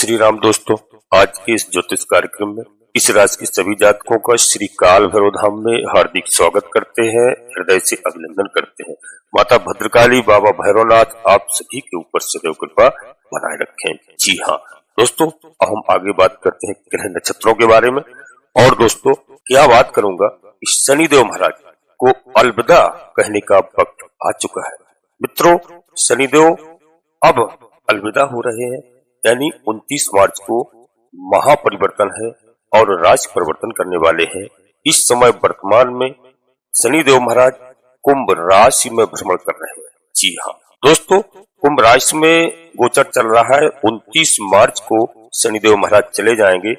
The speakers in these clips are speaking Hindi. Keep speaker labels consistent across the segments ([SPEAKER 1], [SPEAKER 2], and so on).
[SPEAKER 1] श्री राम दोस्तों, आज के इस ज्योतिष कार्यक्रम में इस राशि के सभी जातकों का श्री काल भैरव धाम में हार्दिक स्वागत करते हैं, हृदय से अभिनंदन करते हैं। माता भद्रकाली, बाबा भैरवनाथ आप सभी के ऊपर सदैव कृपा बनाए रखें। जी हाँ दोस्तों, हम आगे बात करते हैं ग्रह नक्षत्रों के बारे में। और दोस्तों, क्या बात करूंगा, शनिदेव महाराज को अलविदा कहने का वक्त आ चुका है। मित्रों, शनिदेव अब अलविदा हो रहे हैं, यानी 29 मार्च को महापरिवर्तन है और राशि परिवर्तन करने वाले हैं। इस समय वर्तमान में शनिदेव महाराज कुंभ राशि में भ्रमण कर रहे हैं। जी हाँ दोस्तों, कुंभ राशि में गोचर चल रहा है। 29 मार्च को शनिदेव महाराज चले जाएंगे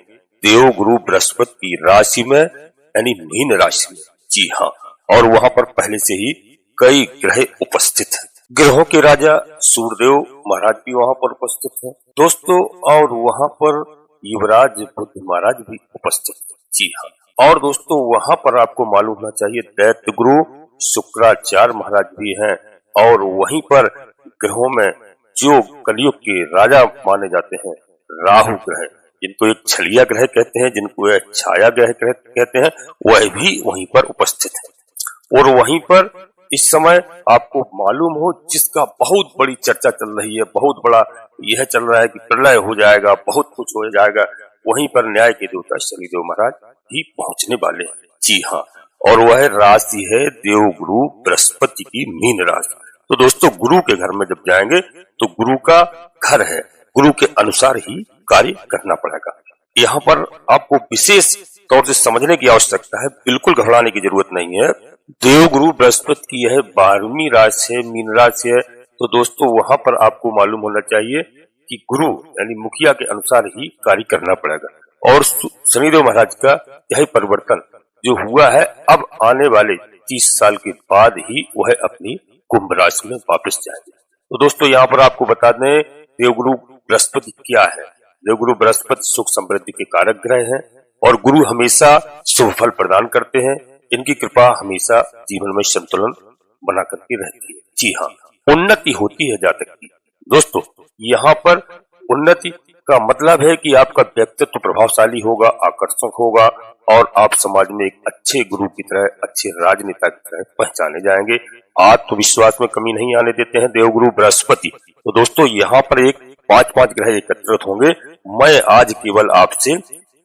[SPEAKER 1] देव गुरु बृहस्पति की राशि में, यानी मीन राशि में। जी हाँ, और वहां पर पहले से ही कई ग्रह उपस्थित हैं। ग्रहों के राजा सूर्यदेव महाराज भी वहां पर उपस्थित हैं दोस्तों, और वहां पर युवराज बुध महाराज भी उपस्थित हैं। जी हाँ, और दोस्तों वहां पर आपको मालूम होना चाहिए दैत्य गुरु शुक्राचार्य महाराज भी हैं। और वहीं पर ग्रहों में जो कलयुग के राजा माने जाते हैं राहु ग्रह, जिनको एक छलिया ग्रह कहते हैं, जिनको एक छाया ग्रह कहते हैं, वह भी वहीं पर उपस्थित है। और वहीं पर इस समय आपको मालूम हो, जिसका बहुत बड़ी चर्चा चल रही है, बहुत बड़ा यह चल रहा है कि प्रलय हो जाएगा, बहुत कुछ हो जाएगा, वहीं पर न्याय के देवता शनिदेव महाराज भी पहुंचने वाले हैं। जी हाँ, और वह राशि है देवगुरु बृहस्पति की मीन राशि। तो दोस्तों, गुरु के घर में जब जाएंगे तो गुरु का घर है, गुरु के अनुसार ही कार्य करना पड़ेगा। यहाँ पर आपको विशेष तौर से समझने की आवश्यकता है, बिल्कुल घबराने की जरूरत नहीं है। देवगुरु बृहस्पति की यह 12वीं राशि है, मीन राशि है। तो दोस्तों, वहां पर आपको मालूम होना चाहिए कि गुरु यानी मुखिया के अनुसार ही कार्य करना पड़ेगा। और शनिदेव महाराज का यह परिवर्तन जो हुआ है, अब आने वाले 30 साल के बाद ही वह अपनी कुंभ राशि में वापस जाएंगे। तो दोस्तों, यहाँ पर आपको बता दें देवगुरु बृहस्पति क्या है। देवगुरु बृहस्पति सुख समृद्धि के कारक ग्रह हैं और गुरु हमेशा शुभ फल प्रदान करते हैं। इनकी कृपा हमेशा जीवन में संतुलन बना करके रहती है। जी हाँ, उन्नति होती है जातक की। दोस्तों, यहाँ पर उन्नति का मतलब है कि आपका व्यक्तित्व प्रभावशाली होगा, आकर्षक होगा और आप समाज में एक अच्छे गुरु की तरह, अच्छे राजनेता की तरह पहचाने जाएंगे। आत्मविश्वास में कमी नहीं आने देते हैं देवगुरु बृहस्पति। तो दोस्तों, यहाँ पर एक 5 ग्रह एकत्रित होंगे। मैं आज केवल आपसे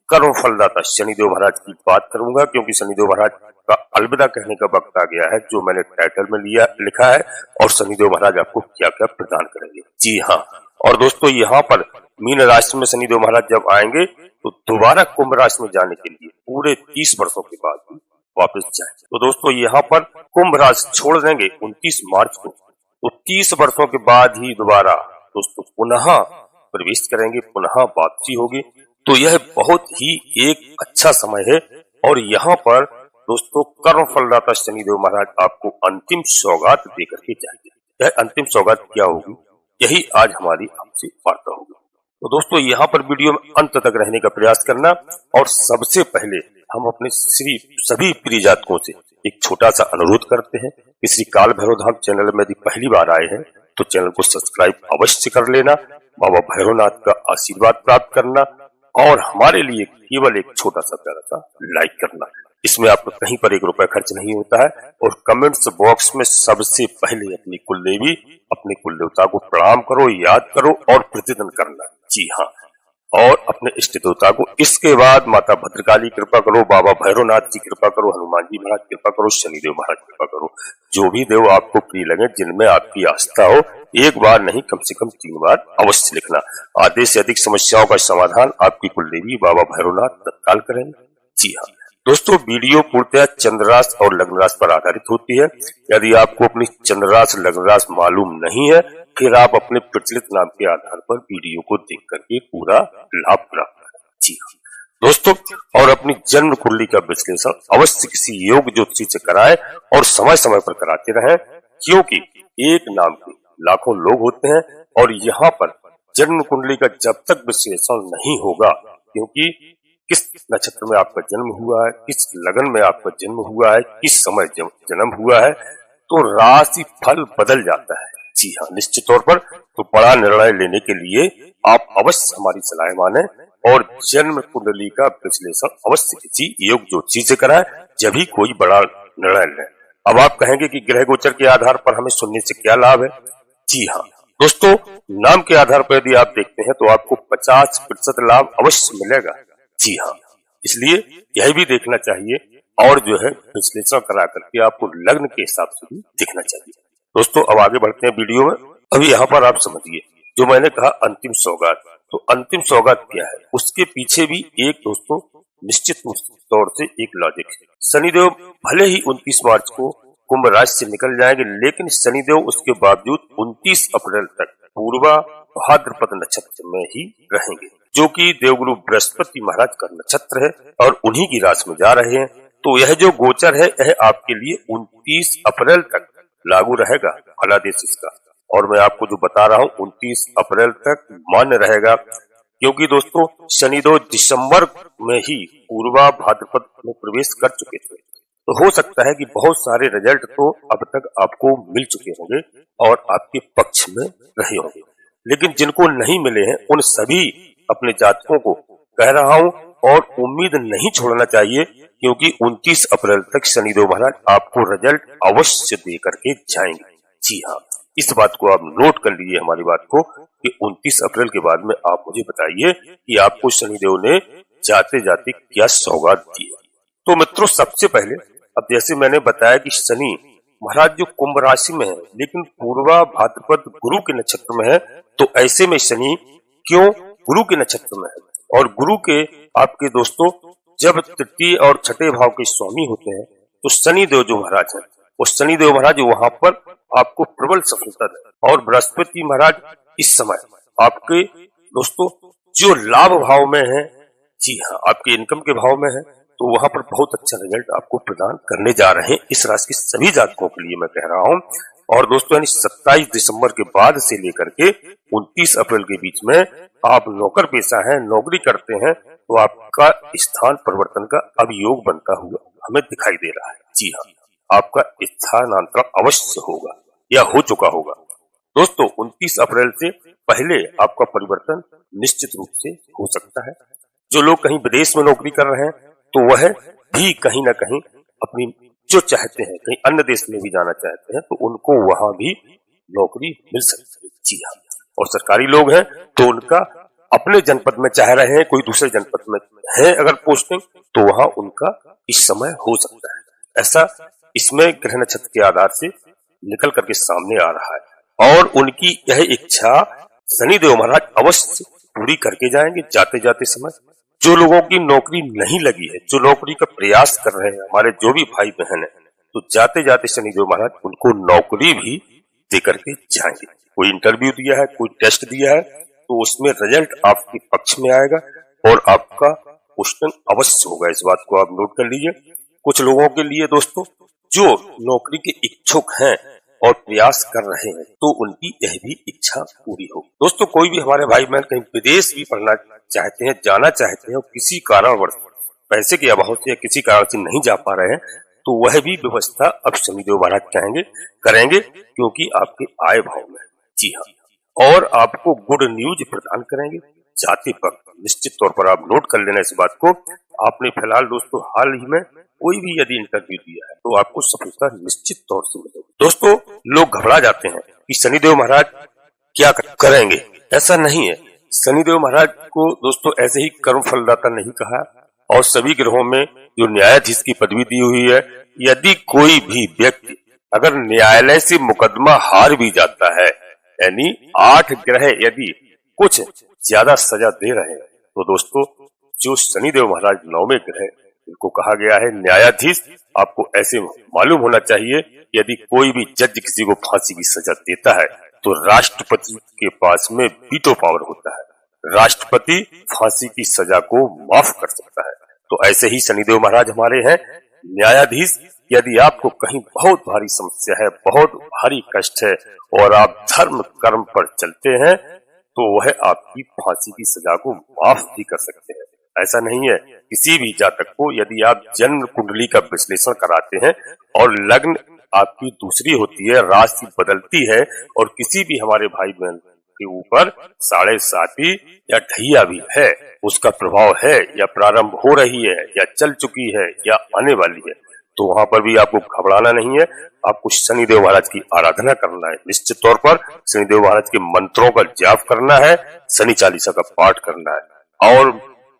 [SPEAKER 1] कर्म फलदाता शनिदेव महाराज की बात करूंगा, क्योंकि शनिदेव महाराज का अलविदा कहने का वक्त आ गया है, जो मैंने टाइटल में लिखा है, और शनिदेव महाराज आपको क्या क्या प्रदान करेंगे। जी हाँ, और दोस्तों यहाँ पर मीन राशि में शनिदेव महाराज जब आएंगे तो दोबारा कुंभ राशि में जाने के लिए पूरे 30 वर्षों के बाद ही वापस जाएंगे। तो दोस्तों, यहाँ पर कुंभ राशि छोड़ देंगे 29 मार्च को, तो 30 वर्षों के बाद ही दोबारा दोस्तों पुनः प्रवेश करेंगे, पुनः वापसी होगी। तो यह बहुत ही एक अच्छा समय है। और यहाँ पर दोस्तों कर्म फलदाता शनिदेव महाराज आपको अंतिम सौगात देकर के जाएंगे। यह अंतिम सौगात क्या होगी, यही आज हमारी आपसे वार्ता होगी। तो दोस्तों, यहाँ पर वीडियो में अंत तक रहने का प्रयास करना। और सबसे पहले हम अपने सभी प्रिय जातकों से एक छोटा सा अनुरोध करते हैं कि श्री काल भैरव धाम चैनल में यदि पहली बार आए हैं तो चैनल को सब्सक्राइब अवश्य कर लेना, बाबा भैरवनाथ का आशीर्वाद प्राप्त करना और हमारे लिए केवल एक छोटा सा प्यारा सा लाइक करना। इसमें आपको कहीं पर 1 रुपया खर्च नहीं होता है। और कमेंट्स बॉक्स में सबसे पहले अपनी कुलदेवी, अपने कुल देवता को प्रणाम करो, याद करो और प्रतिदिन करना। जी हाँ, और अपने इष्ट देवता को। इसके बाद माता भद्रकाली कृपा करो, बाबा भैरवनाथ जी कृपा करो, हनुमान जी महाराज कृपा करो, शनिदेव महाराज कृपा करो। जो भी देव आपको प्रिय लगे, जिनमें आपकी आस्था हो, एक बार नहीं कम से कम 3 बार अवश्य लिखना। आधे से अधिक समस्याओं का समाधान आपकी कुलदेवी बाबा भैरवनाथ तत्काल करेंगे। जी हाँ दोस्तों, वीडियो पूर्णतः चंद्रराशि और लग्न राशि पर आधारित होती है। यदि आपको अपनी चंद्रराशि लग्न राशि मालूम नहीं है, फिर आप अपने प्रचलित नाम के आधार पर वीडियो को देख करके पूरा लाभ प्राप्त करें। जी हाँ दोस्तों, और अपनी जन्म कुंडली का विश्लेषण अवश्य किसी योग ज्योतिषी से कराएं और समय समय पर कराते रहें, क्योंकि एक नाम के लाखों लोग होते हैं। और यहाँ पर जन्म कुंडली का जब तक विश्लेषण नहीं होगा, क्योंकि किस नक्षत्र में आपका जन्म हुआ है, किस लगन में आपका जन्म हुआ है, किस समय जन्म हुआ है, तो राशि फल बदल जाता है। जी हाँ, निश्चित तौर पर तो बड़ा निर्णय लेने के लिए आप अवश्य हमारी सलाह माने और जन्म कुंडली का विश्लेषण अवश्य किसी योग ज्योतिषी से कराएं, जब भी कोई बड़ा निर्णय लें। अब आप कहेंगे कि ग्रह गोचर के आधार पर हमें सुनने से क्या लाभ है? जी हाँ दोस्तों, नाम के आधार पर यदि आप देखते हैं तो आपको 50% लाभ अवश्य मिलेगा। जी हाँ, इसलिए यह भी देखना चाहिए और जो है विश्लेषण करा करके आपको लग्न के हिसाब से भी देखना चाहिए। दोस्तों अब आगे बढ़ते हैं वीडियो में। अभी यहाँ पर आप समझिए, जो मैंने कहा अंतिम सौगात, तो अंतिम सौगात क्या है, उसके पीछे भी एक दोस्तों निश्चित तौर से एक लॉजिक है। शनिदेव भले ही 29 मार्च को कुंभ राशि से निकल जाएंगे, लेकिन शनिदेव उसके बावजूद 29 अप्रैल तक पूर्वा भाद्रपद नक्षत्र में ही रहेंगे, जो कि देवगुरु बृहस्पति महाराज का नक्षत्र है और उन्हीं की राशि में जा रहे हैं। तो यह जो गोचर है यह आपके लिए 29 अप्रैल तक लागू रहेगा फलादेश इसका, और मैं आपको जो बता रहा हूँ 29 अप्रैल तक मान्य रहेगा, क्योंकि दोस्तों शनिदेव दिसंबर में ही पूर्वा भाद्रपद में प्रवेश कर चुके थे। तो हो सकता है कि बहुत सारे रिजल्ट तो अब तक आपको मिल चुके होंगे और आपके पक्ष में रहे होंगे, लेकिन जिनको नहीं मिले हैं उन सभी अपने जातकों को कह रहा हूं और उम्मीद नहीं छोड़ना चाहिए, क्योंकि 29 अप्रैल तक शनिदेव महाराज आपको रिजल्ट अवश्य दे करके जाएंगे। जी हाँ, इस बात को आप नोट कर लीजिए हमारी बात को कि 29 अप्रैल के बाद में आप मुझे बताइए कि आपको शनिदेव ने जाते जाते क्या सौगात दी। तो मित्रों सबसे पहले, अब जैसे मैंने बताया कि शनि महाराज जो कुंभ राशि में है लेकिन पूर्वा भाद्रपद गुरु के नक्षत्र में है, तो ऐसे में शनि क्यों गुरु के नक्षत्र में है, और गुरु के आपके दोस्तों जब तृतीय और छठे भाव के स्वामी होते हैं तो शनिदेव जो महाराज है वो शनिदेव महाराज वहां पर आपको प्रबल सफलता है, और बृहस्पति महाराज इस समय आपके दोस्तों जो लाभ भाव में है, जी हाँ आपके इनकम के भाव में है, तो वहां पर बहुत अच्छा रिजल्ट आपको प्रदान करने जा रहे हैं इस राशि के सभी जातकों के लिए मैं कह रहा हूं। और दोस्तों यानी 27 दिसंबर के बाद से लेकर के 29 अप्रैल के बीच में आप नौकर पेशा हैं, नौकरी करते हैं, तो आपका स्थान परिवर्तन का अब योग बनता हुआ हमें दिखाई दे रहा है। जी हाँ, आपका स्थानांतरण अवश्य होगा या हो चुका होगा। दोस्तों 29 अप्रैल से पहले आपका परिवर्तन निश्चित रूप से हो सकता है। जो लोग कहीं विदेश में नौकरी कर रहे हैं तो वह भी कहीं ना कहीं अपनी जो चाहते हैं कहीं अन्य देश में भी जाना चाहते हैं तो उनको वहां भी नौकरी मिल सकती है। जी हाँ, और सरकारी लोग हैं तो उनका अपने जनपद में चाह रहे हैं, कोई दूसरे जनपद में है अगर पोस्टिंग, तो वहां उनका इस समय हो सकता है। ऐसा इसमें ग्रह नक्षत्र के आधार से निकल करके सामने आ रहा है, और उनकी यह इच्छा शनिदेव महाराज अवश्य पूरी करके जाएंगे जाते जाते समय। जो लोगों की नौकरी नहीं लगी है, जो नौकरी का प्रयास कर रहे हैं, हमारे जो भी भाई बहन है, तो जाते जाते शनिदेव महाराज उनको नौकरी भी दे करके जाएंगे। कोई इंटरव्यू दिया है, कोई टेस्ट दिया है, तो उसमें रिजल्ट आपके पक्ष में आएगा और आपका पोस्टिंग अवश्य होगा। इस बात को आप नोट कर लीजिए। कुछ लोगों के लिए दोस्तों जो नौकरी के इच्छुक हैं और प्रयास कर रहे हैं तो उनकी यह भी इच्छा पूरी हो। दोस्तों कोई भी हमारे भाई बहन कहीं विदेश भी पढ़ना चाहते हैं, जाना चाहते हैं और किसी कारणवश पैसे के अभाव से या किसी कारण से नहीं जा पा रहे हैं, तो वह भी व्यवस्था अब शनिदेव महाराज चाहेंगे करेंगे, क्योंकि आपके आय भाव में। जी हाँ, और आपको गुड न्यूज प्रदान करेंगे जाति पर। निश्चित तौर पर आप नोट कर लेना इस बात को। आपने फिलहाल दोस्तों हाल ही में कोई भी यदि इंटरव्यू दिया है तो आपको सफलता निश्चित तौर से मिलेगी। दोस्तों लोग घबरा जाते हैं कि शनिदेव महाराज क्या करेंगे, ऐसा नहीं है। शनिदेव महाराज को दोस्तों ऐसे ही कर्म फलदाता नहीं कहा, और सभी ग्रहों में जो न्यायाधीश की पदवी दी हुई है, यदि कोई भी व्यक्ति अगर न्यायालय से मुकदमा हार भी जाता है, यानी 8 ग्रह यदि कुछ ज्यादा सजा दे रहे हैं, तो दोस्तों जो शनिदेव महाराज 9वें ग्रह, इनको कहा गया है न्यायाधीश। आपको ऐसे मालूम होना चाहिए यदि कोई भी जज किसी को फांसी की सजा देता है तो राष्ट्रपति के पास में वीटो पावर होता है, राष्ट्रपति फांसी की सजा को माफ कर सकता है। तो ऐसे ही शनिदेव महाराज हमारे हैं न्यायाधीश। यदि आपको कहीं बहुत भारी समस्या है, बहुत भारी कष्ट है और आप धर्म कर्म पर चलते हैं, तो वह आपकी फांसी की सजा को माफ भी कर सकते हैं। ऐसा नहीं है, किसी भी जातक को यदि आप जन्म कुंडली का विश्लेषण कराते हैं और लग्न आपकी दूसरी होती है, राशि बदलती है, और किसी भी हमारे भाई बहन के ऊपर साढ़े साती या ढैया भी है, उसका प्रभाव है या प्रारंभ हो रही है या चल चुकी है या आने वाली है, तो वहां पर भी आपको घबराना नहीं है। आपको शनिदेव महाराज की आराधना करना है, निश्चित तौर पर शनिदेव महाराज के मंत्रों का जाप करना है, शनि चालीसा का पाठ करना है। और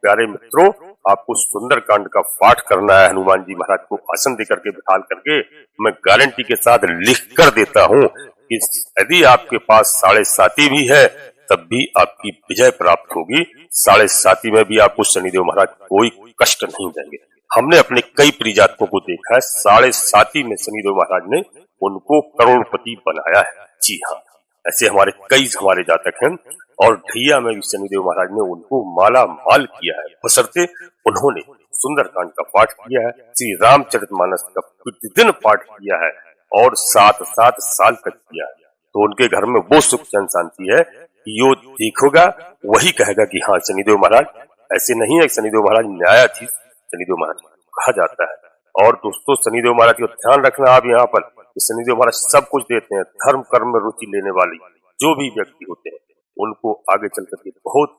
[SPEAKER 1] प्यारे मित्रों, आपको सुंदरकांड का पाठ करना है। हनुमान जी महाराज को आसन देकर के बिठाल करके मैं गारंटी के साथ लिख कर देता हूँ कि यदि आपके पास साढ़े साती भी है तब भी आपकी विजय प्राप्त होगी। साढ़े साती में भी आपको शनिदेव महाराज कोई कष्ट नहीं देंगे। हमने अपने कई प्रियजातकों को देखा है, साढ़े साती में शनिदेव महाराज ने उनको करोड़पति बनाया है। जी हाँ, ऐसे हमारे जातक हैं। और ढैया में भी शनिदेव महाराज ने उनको माला माल किया है, बशर्ते उन्होंने सुंदरकांड का पाठ किया है, श्री रामचरितमानस का प्रतिदिन पाठ किया है और 7-7 साल तक किया है। तो उनके घर में वो सुख चैन शांति है कि जो देखोगा वही कहेगा कि हाँ शनिदेव महाराज ऐसे नहीं है। शनिदेव महाराज न्यायाधीश शनिदेव महाराज कहा जाता है। और दोस्तों, शनिदेव महाराज को ध्यान रखना आप यहाँ पर, शनिदेव महाराज सब कुछ देते हैं। धर्म कर्म में रुचि लेने वाली जो भी व्यक्ति होते हैं उनको आगे चल करके बहुत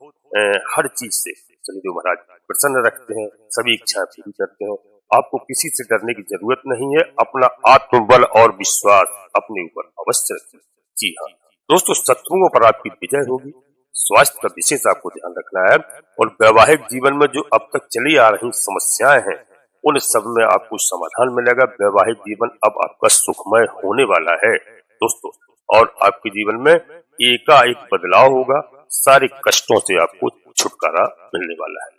[SPEAKER 1] हर चीज से शनिदेव महाराज प्रसन्न रखते हैं, सभी इच्छाएं पूरी करते हैं। आपको किसी से डरने की जरूरत नहीं है, अपना आत्मबल और विश्वास अपने ऊपर अवश्य रखिए। जी हाँ दोस्तों, शत्रुओं पर आपकी विजय होगी। स्वास्थ्य का विशेष आपको ध्यान रखना है और वैवाहिक जीवन में जो अब तक चली आ रही समस्याएं हैं उन सब में आपको समाधान मिलेगा। वैवाहिक जीवन अब आपका सुखमय होने वाला है दोस्तों, और आपके जीवन में एकाएक बदलाव होगा। सारे कष्टों से आपको छुटकारा मिलने वाला है।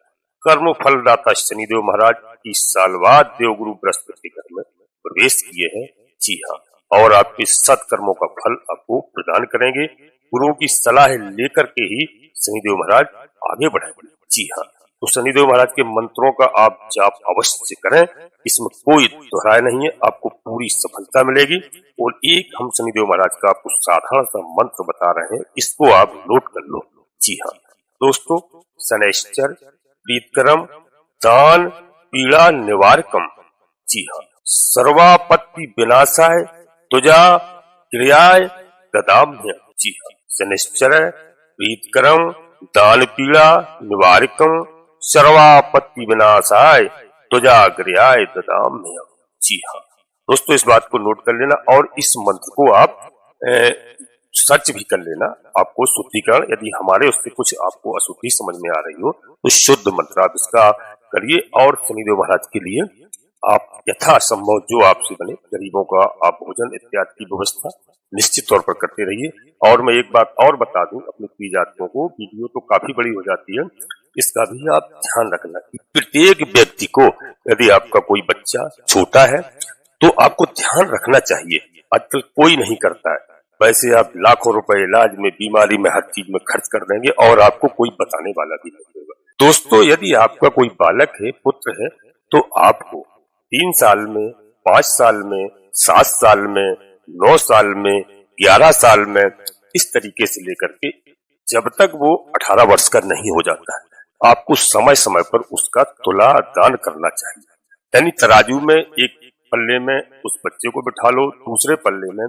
[SPEAKER 1] कर्म फलदाता शनिदेव महाराज 30 साल बाद देवगुरु बृहस्पति के घर में प्रवेश किए हैं। जी हाँ, और आपके सत्कर्मों का फल आपको प्रदान करेंगे। गुरुओं की सलाह लेकर के ही शनिदेव महाराज आगे बढ़ेंगे। जी हाँ, तो शनिदेव महाराज के मंत्रों का आप जाप अवश्य करें, इसमें कोई दोहराय नहीं है, आपको पूरी सफलता मिलेगी। और एक हम शनिदेव महाराज का आपको साधारण सा मंत्र बता रहे हैं, इसको आप नोट कर लो। जी हाँ दोस्तों, शनैश्चर प्रीतकरम दान पीड़ा निवारकम। जी हाँ, सर्वापत्ति विनाशाय तुजा क्रियाय ददाम्य। जी हाँ, शनैश्चर प्रीतकरम दान पीड़ा निवारकम सर्वापत्ति विनाशाय तुजा क्रियाय ददाम्य। जी हाँ दोस्तों, इस बात को नोट कर लेना और इस मंत्र को आप सर्च भी कर लेना। आपको शुद्धिकरण, यदि हमारे उससे कुछ आपको अशुद्धि समझ में आ रही हो तो शुद्ध मंत्र आप इसका करिए। और शनिदेव महाराज के लिए आप यथासंभव जो आपसे बने गरीबों का आप भोजन इत्यादि की व्यवस्था निश्चित तौर पर करते रहिए। और मैं एक बात और बता दूं अपने प्रियजातकों को, वीडियो तो काफी बड़ी हो जाती है, इसका भी आप ध्यान रखना कि प्रत्येक व्यक्ति को, यदि आपका कोई बच्चा छोटा है तो आपको ध्यान रखना चाहिए। आजकल कोई नहीं करता है, वैसे आप लाखों रुपए इलाज में, बीमारी में, हर चीज में खर्च कर देंगे और आपको कोई बताने वाला भी नहीं होगा। दोस्तों, यदि आपका कोई बालक है, पुत्र है, तो आपको 3 साल में, 5 साल में, 7 साल में, 9 साल में, 11 साल में, इस तरीके से लेकर के जब तक वो 18 वर्ष का नहीं हो जाता है, आपको समय समय पर उसका तुला दान करना चाहिए। यानी तराजू में एक पल्ले में उस बच्चे को बिठा लो, दूसरे पल्ले में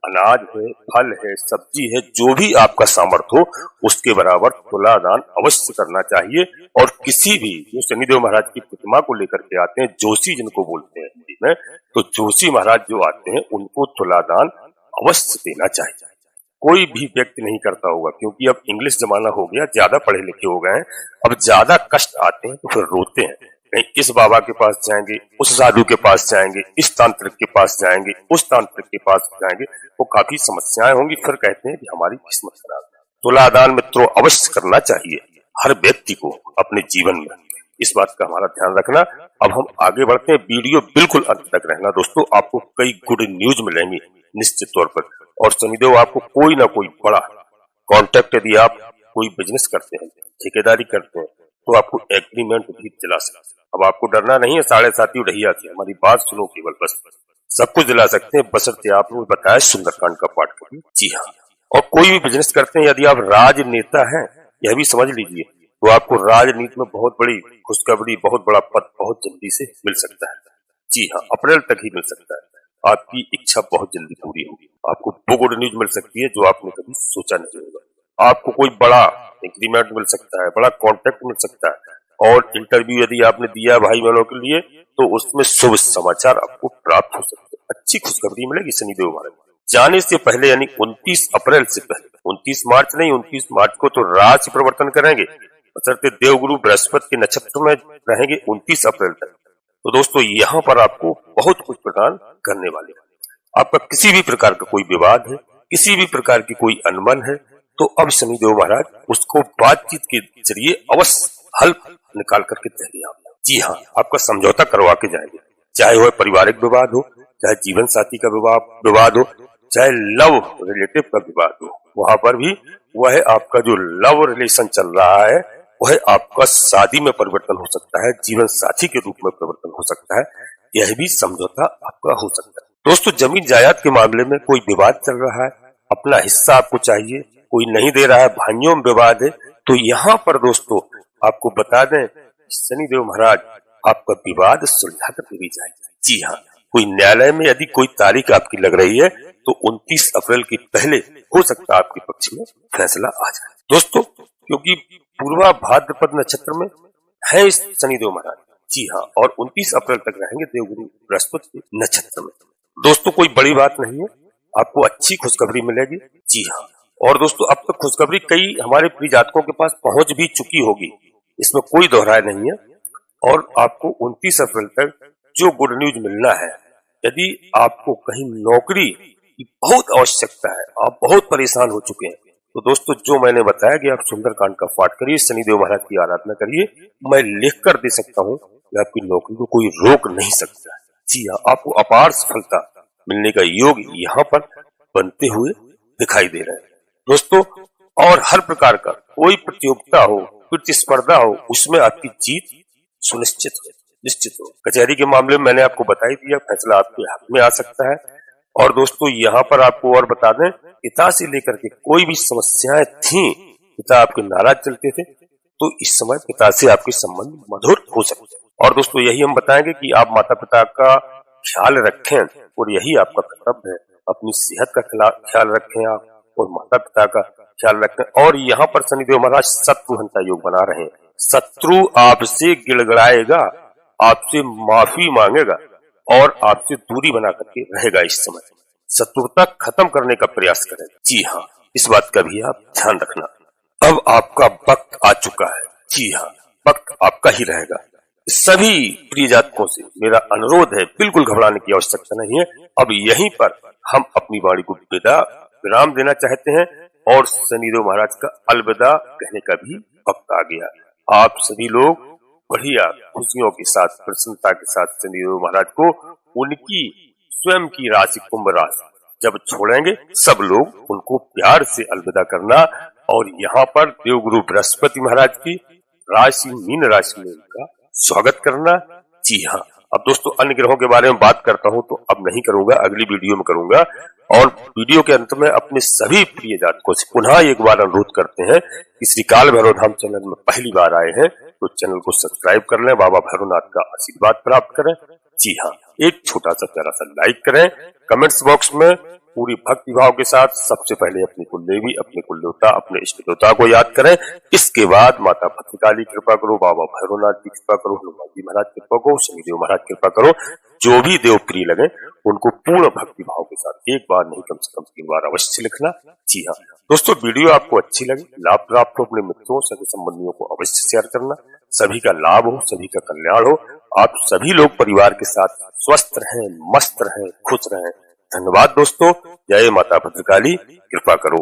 [SPEAKER 1] अनाज है, फल है, सब्जी है, जो भी आपका सामर्थ्य हो उसके बराबर तुला दान अवश्य करना चाहिए। और किसी भी जो शनिदेव महाराज की प्रतिमा को लेकर के आते हैं, जोशी जिनको बोलते हैं हिंदी में, तो जोशी महाराज जो आते हैं उनको तुला दान अवश्य देना चाहिए। कोई भी व्यक्ति नहीं करता होगा, क्योंकि अब इंग्लिश जमाना हो गया, ज्यादा पढ़े लिखे हो गए हैं, अब ज्यादा कष्ट आते हैं तो फिर रोते हैं, कहीं इस बाबा के पास जाएंगे, उस साधु के पास जाएंगे, इस तांत्रिक के पास जाएंगे, उस तांत्रिक के पास जाएंगे, तो काफी समस्याएं होंगी, फिर कहते हैं कि हमारी किस्मत खराब है। तुलादान मित्रों अवश्य करना चाहिए हर व्यक्ति को अपने जीवन में, इस बात का हमारा ध्यान रखना। अब हम आगे बढ़ते हैं, वीडियो बिल्कुल अंत तक रहना दोस्तों, आपको कई गुड न्यूज मिलेंगी निश्चित तौर पर। और शनिदेव आपको कोई ना कोई बड़ा कॉन्टेक्ट, यदि आप कोई बिजनेस करते हैं, ठेकेदारी करते हैं, तो आपको एग्रीमेंट भी दिला सकते हैं। अब आपको डरना नहीं है साढ़े साती ढैया से, हमारी बात सुनो केवल, बस सब कुछ दिला सकते हैं, बशर्ते आपने बताया सुंदरकांड का पाठ करिए। जी हाँ, और कोई भी बिजनेस करते हैं, यदि आप राजनेता हैं, यह भी समझ लीजिए, तो आपको राजनीति में बहुत बड़ी खुशखबरी, बहुत बड़ा पद बहुत जल्दी से मिल सकता है। जी हाँ, अप्रैल तक ही मिल सकता है। आपकी इच्छा बहुत जल्दी पूरी होगी, आपको वो गुड न्यूज मिल सकती है जो आपने कभी सोचा नहीं होगा। आपको कोई बड़ा इंक्रीमेंट मिल सकता है, बड़ा कॉन्ट्रैक्ट मिल सकता है, और इंटरव्यू यदि आपने दिया भाई बहनों के लिए तो उसमें शुभ समाचार आपको प्राप्त हो सकते हैं, अच्छी खुशखबरी मिलेगी शनिदेव महाराज। जाने से पहले यानी 29 अप्रैल से पहले, 29 मार्च नहीं, 29 मार्च को तो राशि परिवर्तन करेंगे, बशर्ते देवगुरु बृहस्पति के नक्षत्र में रहेंगे 29 अप्रैल तक। तो दोस्तों यहाँ पर आपको बहुत कुछ प्रदान करने वाले हैं। आपका किसी भी प्रकार का कोई विवाद है, किसी भी प्रकार की कोई अनबन है, तो अब शनिदेव महाराज उसको बातचीत के जरिए अवश्य हल निकाल करके देंगे। जी हाँ, आपका समझौता करवा के जाएंगे, चाहे वह पारिवारिक विवाद हो, चाहे जीवन साथी का विवाद हो, चाहे लव रिलेटिव का विवाद हो, वहां पर भी वह आपका जो लव रिलेशन चल रहा है वह आपका शादी में परिवर्तन हो सकता है, जीवन साथी के रूप में परिवर्तन हो सकता है, यह भी समझौता आपका हो सकता है। दोस्तों जमीन जायदाद के मामले में कोई विवाद चल रहा है, अपना हिस्सा आपको चाहिए, कोई नहीं दे रहा है, भाइयों में विवाद है, तो यहाँ पर दोस्तों आपको बता दें शनिदेव महाराज आपका विवाद सुलझा कर भी जाएंगे। जी हाँ, कोई न्यायालय में यदि कोई तारीख आपकी लग रही है तो 29 अप्रैल के पहले हो सकता है आपके पक्ष में फैसला आ जाए। दोस्तों क्योंकि पूर्वा भाद्रपद नक्षत्र में है इस शनिदेव महाराज, जी हाँ, और 29 अप्रैल तक रहेंगे देवगुरु बृहस्पति के नक्षत्र में। दोस्तों कोई बड़ी बात नहीं है, आपको अच्छी खुशखबरी मिलेगी। जी हाँ, और दोस्तों अब तक खुशखबरी कई हमारे प्रिय जातकों के पास पहुंच भी चुकी होगी, इसमें कोई दोहराय नहीं है। और आपको 29 अप्रैल तक जो गुड न्यूज मिलना है, यदि आपको कहीं नौकरी की बहुत आवश्यकता है, आप बहुत परेशान हो चुके हैं, तो दोस्तों जो मैंने बताया कि आप सुंदरकांड का पाठ करिए, शनिदेव महाराज की आराधना करिए, मैं लिख कर दे सकता हूँ कि आपकी नौकरी को कोई रोक नहीं सकता है। जी हाँ, आपको अपार सफलता मिलने का योग यहाँ पर बनते हुए दिखाई दे रहे हैं दोस्तों। और हर प्रकार का कोई प्रतियोगिता हो, प्रतिस्पर्धा हो, उसमें आपकी जीत सुनिश्चित हो, निश्चित हो। कचहरी के मामले में मैंने आपको बता ही दिया, फैसला आपके हाथ में आ सकता है। और दोस्तों यहाँ पर आपको और बता दें, पिता से लेकर के कोई भी समस्याएं थी, पिता आपके नाराज चलते थे, तो इस समय पिता से आपके संबंध मधुर हो सकते हैं। और दोस्तों यही हम बताएंगे कि आप माता पिता का ख्याल रखें, और यही आपका कर्तव्य है। अपनी सेहत का ख्याल रखें आप, और माता पिता का ख्याल रखें। और यहाँ पर शनिदेव महाराज शत्रुहंता योग बना रहे हैं, शत्रु आपसे गिड़गड़ाएगा, आपसे माफी मांगेगा और आपसे दूरी बना करके रहेगा। इस समय शत्रुता खत्म करने का प्रयास करेगा। जी हाँ, इस बात का भी आप ध्यान रखना। अब आपका वक्त आ चुका है, जी हाँ, वक्त आपका ही रहेगा। सभी प्रिय जातकों से मेरा अनुरोध है, बिल्कुल घबराने की आवश्यकता नहीं है। अब यहीं पर हम अपनी वाणी को विराम देना चाहते हैं, और शनिदेव महाराज का अलविदा कहने का भी वक्त आ गया। आप सभी लोग बढ़िया खुशियों के साथ, प्रसन्नता के साथ शनिदेव महाराज को उनकी स्वयं की राशि कुंभ राशि जब छोड़ेंगे, सब लोग उनको प्यार से अलविदा करना, और यहाँ पर देवगुरु बृहस्पति महाराज की राशि मीन राशि में उनका स्वागत करना। जी हाँ, अब दोस्तों अन्य ग्रहों के बारे में बात करता हूँ तो अब नहीं करूंगा, अगली वीडियो में करूंगा। और वीडियो के अंत में अपने सभी प्रिय जातकों से पुनः एक बार अनुरोध करते हैं कि श्री काल भैरव धाम चैनल में पहली बार आए हैं तो चैनल को सब्सक्राइब कर लें, बाबा भैरवनाथ का आशीर्वाद प्राप्त करें। जी हाँ, एक छोटा सा प्यारा सा लाइक करें, कमेंट्स बॉक्स में पूरी भक्ति भाव के साथ सबसे पहले अपनी कुलदेवी, अपने कुल देवता, अपने इष्ट देवता को याद करें। इसके बाद माता भद्रकाली कृपा करो, बाबा भैरवनाथ की कृपा करो, हनुमान जी महाराज कृपा करो, शनिदेव महाराज कृपा करो, जो भी देव प्रिय लगे उनको पूर्ण भक्ति भाव के साथ एक बार नहीं कम से कम 3 बार अवश्य लिखना। जी हाँ दोस्तों, वीडियो आपको अच्छी लगे, लाभ प्राप्त हो, अपने मित्रों सगे संबंधियों को अवश्य शेयर करना। सभी का लाभ हो, सभी का कल्याण हो, आप सभी लोग परिवार के साथ स्वस्थ रहें, मस्त रहें, खुश रहें। धन्यवाद दोस्तों, जय माता भद्रकाली, कृपा करो।